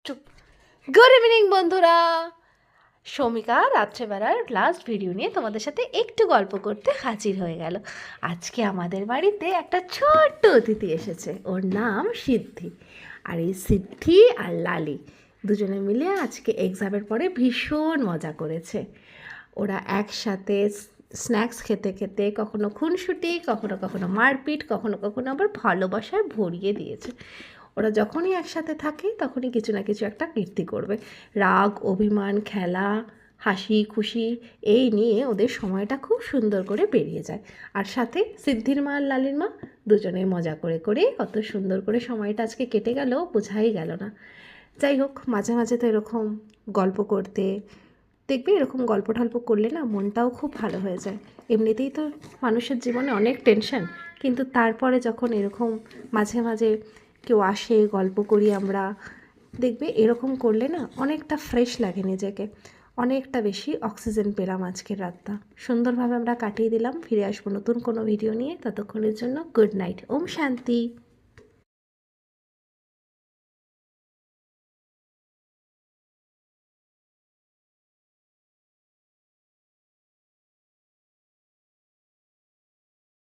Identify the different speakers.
Speaker 1: চুপ। Good evening বন্ধুরা, Shamika রাত্রেবেলার last video নিয়ে তোমাদের সাথে একটু গল্প করতে হাজির হয়ে গেল। আজকে আমাদের বাড়িতে একটা ছোট্ট অতিথি এসেছে, ওর নাম সিদ্ধি। আর এই সিদ্ধি আর লালি দুজনে মিলে আজকে এক্সামের পরে ভীষণ মজা করেছে। ওরা একসাথে স্ন্যাক্স খেতে খেতে কখনো খুনসুটি, কখনো কখনো মারপিট, কখনো কখনো আবার ভালোবাসায় ভরিয়ে দিয়েছে। ওরা যখনই একসাথে থাকে তখনই কিছু না কিছু একটা কীর্তি করবে। রাগ, অভিমান, খেলা, হাসি খুশি এই নিয়ে ওদের সময়টা খুব সুন্দর করে বেরিয়ে যায়। আর সাথে সিদ্ধির মা আর লালির মা দুজনে মজা করে করে কত সুন্দর করে সময়টা আজকে কেটে গেল বোঝাই গেল না। যাই হোক, মাঝে মাঝে তো এরকম গল্প করতে দেখবে, এরকম গল্প টল্প করলে না মনটাও খুব ভালো হয়ে যায়। এমনিতেই তো মানুষের জীবনে অনেক টেনশন, কিন্তু তারপরে যখন এরকম মাঝে মাঝে কেউ আসে, গল্প করি আমরা, দেখবে এরকম করলে না অনেকটা ফ্রেশ লাগে নিজেকে, অনেকটা বেশি অক্সিজেন পেলাম আজকের রাতটা। সুন্দরভাবে আমরা কাটিয়ে দিলাম। ফিরে আসবো নতুন কোনো ভিডিও নিয়ে, ততক্ষণের জন্য গুড নাইট, ওম শান্তি।